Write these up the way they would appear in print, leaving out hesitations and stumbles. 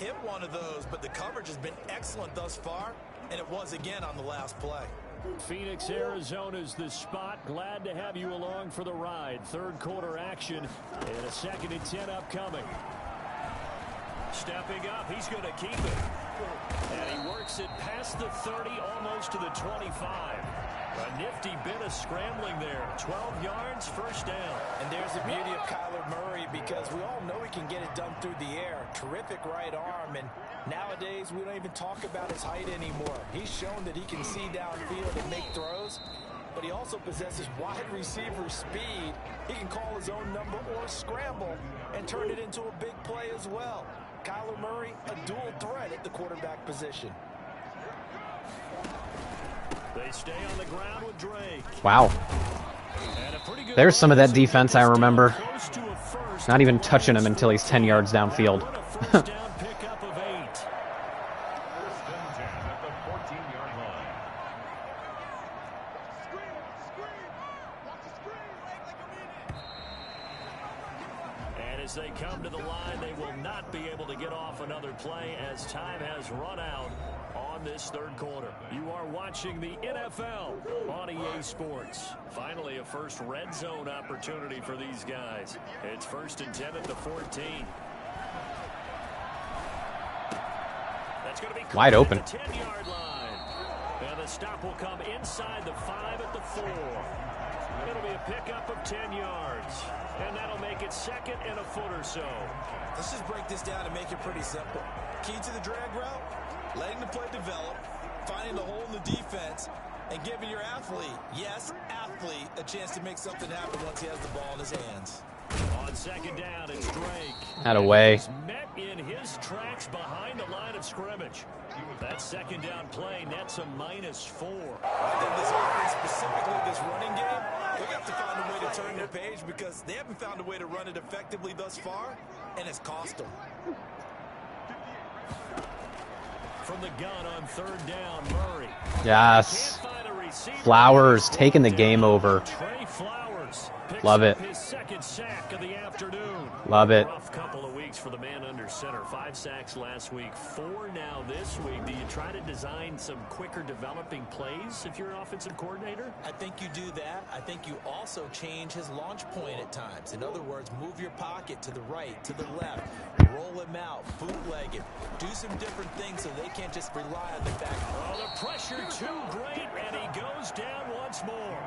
hit one of those, but the coverage has been excellent thus far, and it was again on the last play. Phoenix, Arizona's the spot. Glad to have you along for the ride. Third quarter action and a 2nd and 10 upcoming. Stepping up, he's going to keep it. And he works it past the 30, almost to the 25. A nifty bit of scrambling there. 12 yards, first down. And there's the beauty of Kyler Murray, because we all know he can get it done through the air. Terrific right arm, and nowadays we don't even talk about his height anymore. He's shown that he can see downfield and make throws, but he also possesses wide receiver speed. He can call his own number or scramble and turn it into a big play as well. Kyler Murray, a dual threat at the quarterback position. They stay on the ground with Drake. Wow. There's some of that defense I remember. Not even touching him until he's 10 yards downfield. As they come to the line, they will not be able to get off another play as time has run out on this third quarter. You are watching the NFL on EA Sports. Finally, a first red zone opportunity for these guys. It's 1st and 10 at the 14. That's going to be wide open. At the 10-yard line. And the stop will come inside the 5 at the 4. It'll be a pickup of 10 yards. And that'll make it 2nd and a foot or so. Let's just break this down and make it pretty simple. Key to the drag route, letting the play develop, finding the hole in the defense, and giving your athlete, yes, athlete, a chance to make something happen once he has the ball in his hands. On 2nd down, it's Drake. Out of way. He's met in his tracks behind the line of scrimmage. That 2nd down play nets a -4. I think this offense, specifically this running game, they have to find a way to turn their page, because they haven't found a way to run it effectively thus far, and it's cost them. From the gun on 3rd down, Murray. Yes. Flowers taking the game over. Trey Flowers love it. His 2nd sack of the afternoon. Love it. Rough couple of weeks for the man under center. 5 sacks last week, 4 now this week. Do you try to design some quicker developing plays if you're an offensive coordinator? I think you do that. I think you also change his launch point at times. In other words, move your pocket to the right, to the left, roll him out, bootleg him, do some different things so they can't just rely on the back. Oh, the pressure too great, and he goes down once more.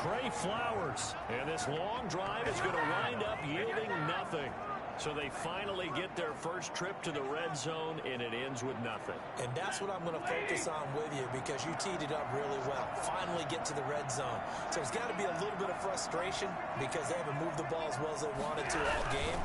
Trey Flowers. And this long drive is going to wind up yielding nothing. So they finally get their first trip to the red zone, and it ends with nothing. And that's what I'm going to focus on with you, because you teed it up really well. Finally get to the red zone. So there's got to be a little bit of frustration because they haven't moved the ball as well as they wanted to all game.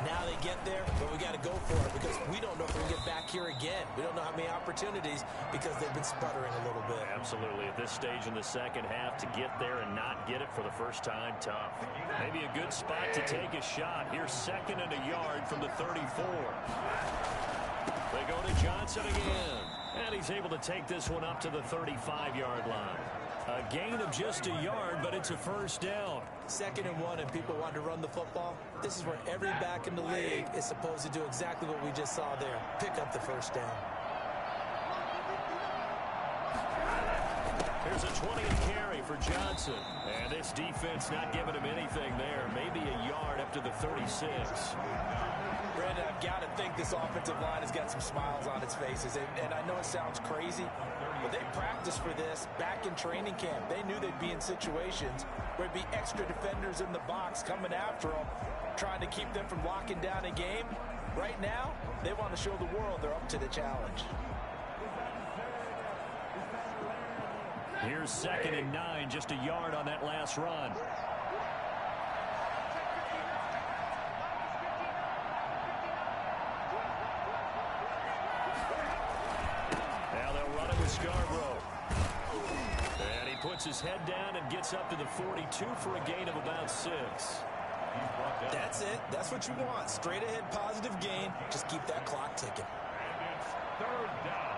Now they get there, but we got to go for it, because we don't know if we can get back here again. We don't know how many opportunities, because they've been sputtering a little bit. Absolutely. At this stage in the second half, to get there and not get it for the first time, tough. Maybe a good spot to take a shot. Here's 2nd and a yard from the 34. They go to Johnson again. And he's able to take this one up to the 35-yard line. A gain of just a yard, but it's a first down. 2nd and 1, and people want to run the football. This is where every back in the league is supposed to do exactly what we just saw there. Pick up the first down. Here's a 20th carry for Johnson. And this defense not giving him anything there. Maybe a yard up to the 36. Brandon, I've got to think this offensive line has got some smiles on its faces. And I know it sounds crazy, but they practiced for this back in training camp. They knew they'd be in situations where it'd be extra defenders in the box coming after them, trying to keep them from locking down a game. Right now, they want to show the world they're up to the challenge. Here's 2nd and 9, just a yard on that last run. Now they'll run it with Scarborough. And he puts his head down and gets up to the 42 for a gain of about 6. That's it. That's what you want. Straight ahead positive gain. Just keep that clock ticking. And it's 3rd down.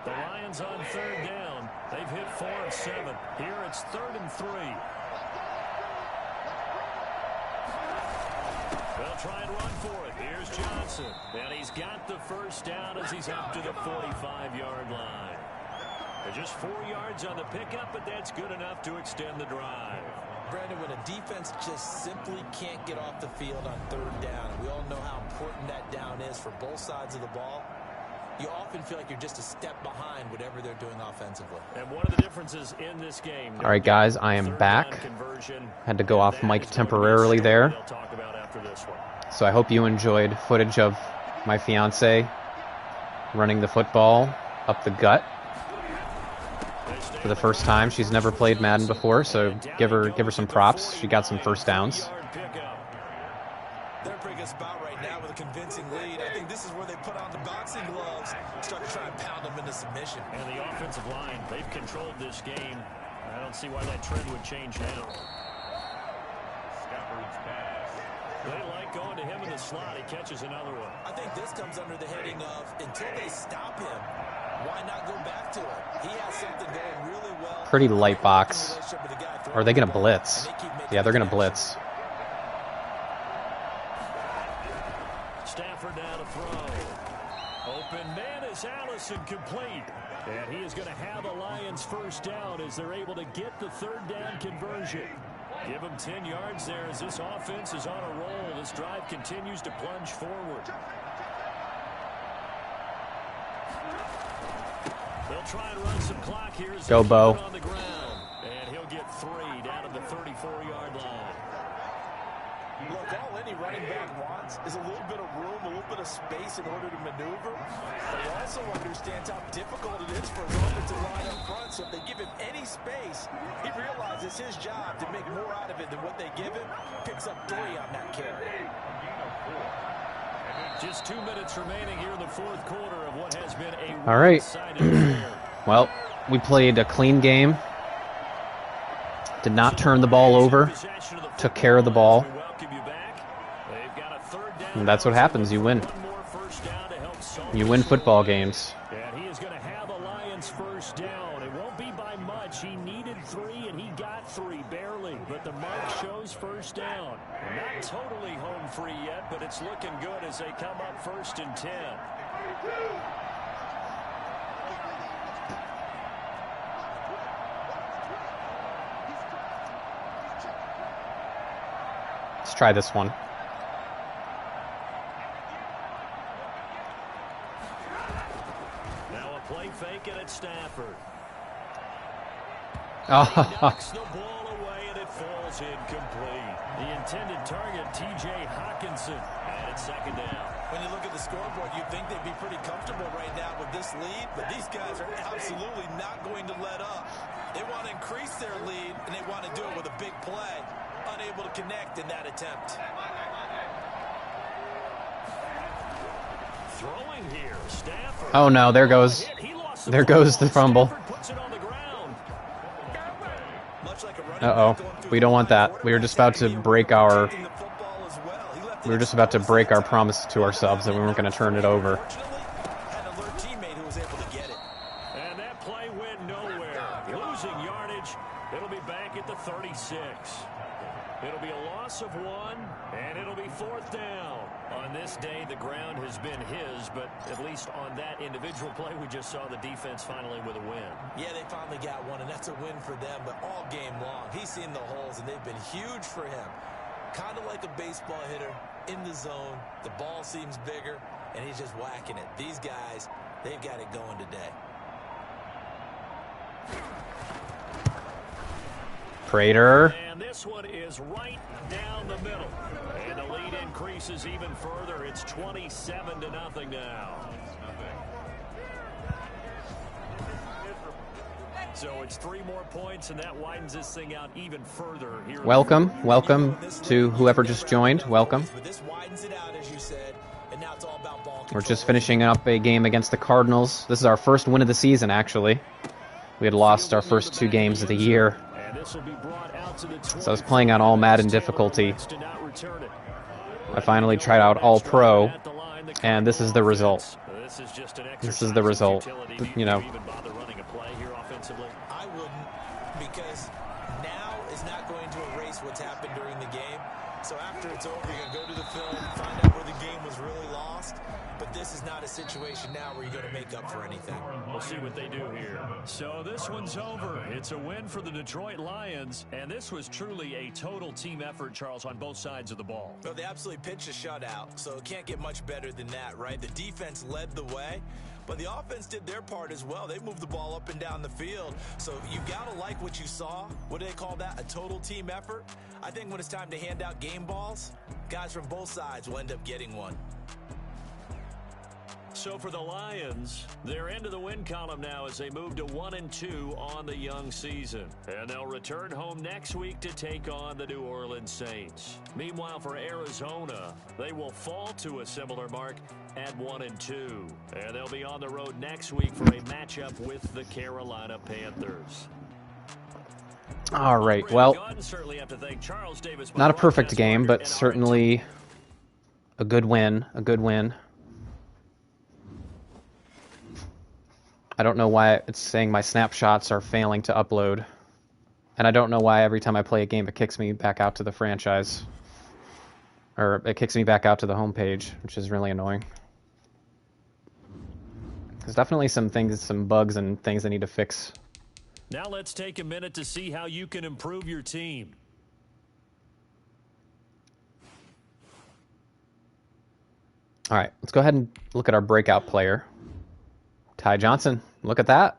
The Lions on third down. They've hit 4 of 7. Here it's 3rd and 3. They'll try and run for it. Here's Johnson. And he's got the first down as he's up to the 45-yard line. They're just 4 yards on the pickup, but that's good enough to extend the drive. Brandon, when a defense just simply can't get off the field on third down, we all know how important that down is for both sides of the ball. You often feel like you're just a step behind whatever they're doing offensively. And one of the differences in this game. All right, guys, I am back. Had to go off mic temporarily there. So I hope you enjoyed footage of my fiance running the football up the gut for the first time. She's never played Madden before, so give her some props. She got some first downs. They're bringing us about right now with a convincing lead. I think this is where they put on the boxing gloves, start to try and pound them into submission. And the offensive line, they've controlled this game. I don't see why that trend would change now. They like going to him in the slot. He catches another one. I think this comes under the heading of, until they stop him, why not go back to it? He has something going really well. Pretty light box. Are they going to blitz? Yeah, they're going to blitz. Stafford down to throw. Open man is Allison complete. And he is going to have the Lions first down as they're able to get the third down conversion. Give him 10 yards there as this offense is on a roll. This drive continues to plunge forward. They'll try and run some clock here. Go, Bo. On the ground. And he'll get 3 down at the 34-yard line. Look, all any running back wants is a little bit of room, a little bit of space in order to maneuver. But he also understands how difficult it is for his offensive line up front. So if they give him any space, he realizes his job to make more out of it than what they give him. Picks up 3 on that carry. Just 2 minutes remaining here in the fourth quarter of what has been a all right. one-sided Well, we played a clean game. Did not turn the ball over. Took care of the ball. And that's what happens. You win. You win football games. And he is going to have the Lions first down. It won't be by much. He needed 3, and he got 3, barely. But the mark shows first down. Not totally home free yet, but it's looking good as they come up 1st and 10. Let's try this one. Fake it at Stafford. Oh. Knocks the ball away and it falls incomplete. The intended target, T.J. Hawkinson, and it's 2nd down. When you look at the scoreboard, you'd think they'd be pretty comfortable right now with this lead, but these guys are absolutely not going to let up. They want to increase their lead, and they want to do it with a big play. Unable to connect in that attempt. Throwing here, Stafford. Oh no, there goes the fumble. Uh-oh. We don't want that. We were just about to break our promise to ourselves that we weren't going to turn it over. And that play went nowhere. Losing yardage. It'll be back at the 36. It'll be a loss of 1, and it'll be 4th down. On this day, the ground has been his, but at least on that individual play, we just saw the defense finally with a win. Yeah, they finally got one, and that's a win for them, but all game long, he's seen the holes, and they've been huge for him. Kind of like a baseball hitter in the zone. The ball seems bigger, and he's just whacking it. These guys, they've got it going today. Prater. And this one is right down the middle. And the lead increases even further. It's 27-0 now. So it's 3 more points, and that widens this thing out even further here. Welcome to whoever just joined. Welcome. We're just finishing up a game against the Cardinals. This is our first win of the season, actually. We had lost our first 2 games of the year. So I was playing on all Madden difficulty. I finally tried out all pro, and this is the result. This is just an this is the result. You know. Even bother running a play here offensively? I wouldn't, because now is not going to erase what's happened during the game. So after it's over, you're going to go to the film, find out where the game was really lost. But this is not a situation now where you're going to make up for anything. We'll see what they do here. So this one's over. It's a win for the Detroit Lions. And this was truly a total team effort, Charles, on both sides of the ball. Well, they absolutely pitched a shutout, so it can't get much better than that, right? The defense led the way, but the offense did their part as well. They moved the ball up and down the field. So you got to like what you saw. What do they call that? A total team effort? I think when it's time to hand out game balls, guys from both sides will end up getting one. So for the Lions, they're into the win column now as they move to 1-2 on the young season. And they'll return home next week to take on the New Orleans Saints. Meanwhile, for Arizona, they will fall to a similar mark at 1-2. And they'll be on the road next week for a matchup with the Carolina Panthers. All right, well, not a perfect game, but certainly a good win, I don't know why it's saying my snapshots are failing to upload. And I don't know why every time I play a game it kicks me back out to the franchise. Or it kicks me back out to the homepage, which is really annoying. There's definitely some bugs and things I need to fix. Now let's take a minute to see how you can improve your team. All right, let's go ahead and look at our breakout player. Ty Johnson, look at that.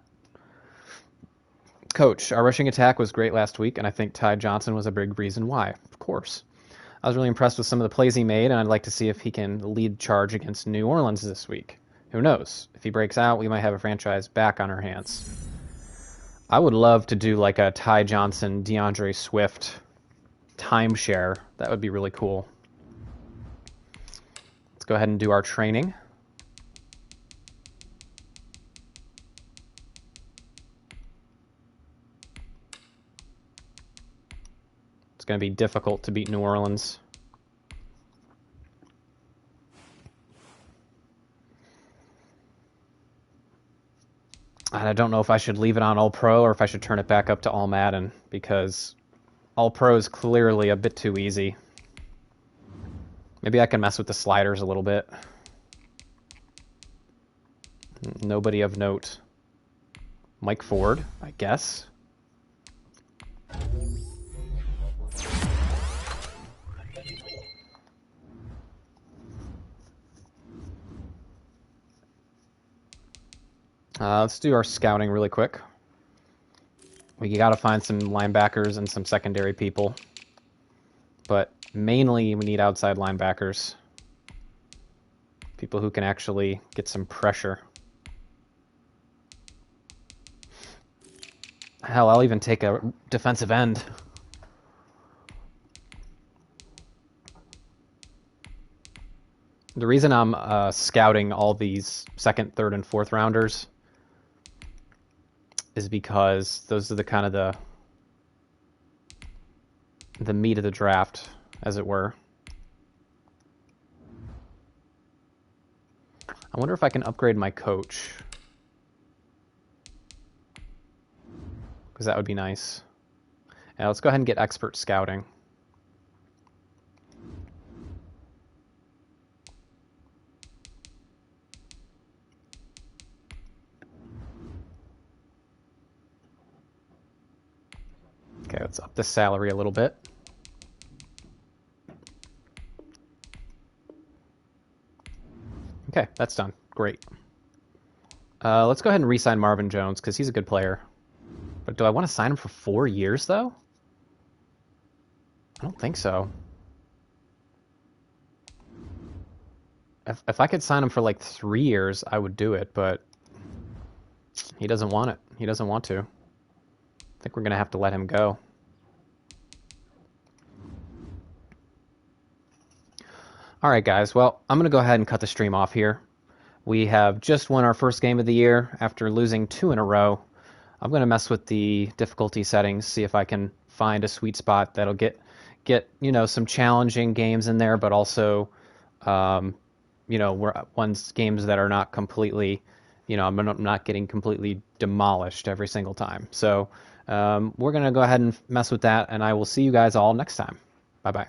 Coach, our rushing attack was great last week, and I think Ty Johnson was a big reason why. Of course. I was really impressed with some of the plays he made, and I'd like to see if he can lead charge against New Orleans this week. Who knows? If he breaks out, we might have a franchise back on our hands. I would love to do like a Ty Johnson, DeAndre Swift timeshare. That would be really cool. Let's go ahead and do our training. It's going to be difficult to beat New Orleans. And I don't know if I should leave it on All Pro or if I should turn it back up to All Madden, because All Pro is clearly a bit too easy. Maybe I can mess with the sliders a little bit. Nobody of note. Mike Ford, I guess. Let's do our scouting really quick. We got to find some linebackers and some secondary people. But mainly we need outside linebackers. People who can actually get some pressure. Hell, I'll even take a defensive end. The reason I'm scouting all these second, third, and fourth rounders is because those are the kind of the meat of the draft, as it were. I wonder if I can upgrade my coach, because that would be nice. Now let's go ahead and get expert scouting. Okay, let's up the salary a little bit. Okay, that's done. Great. Let's go ahead and re-sign Marvin Jones, because he's a good player. But do I want to sign him for 4 years, though? I don't think so. If I could sign him for like 3 years, I would do it, but he doesn't want it. He doesn't want to. I think we're going to have to let him go. All right, guys. Well, I'm going to go ahead and cut the stream off here. We have just won our first game of the year after losing 2 in a row. I'm going to mess with the difficulty settings, see if I can find a sweet spot that'll get some challenging games in there, but also games that are not completely, I'm not getting completely demolished every single time. So we're going to go ahead and mess with that, and I will see you guys all next time. Bye-bye.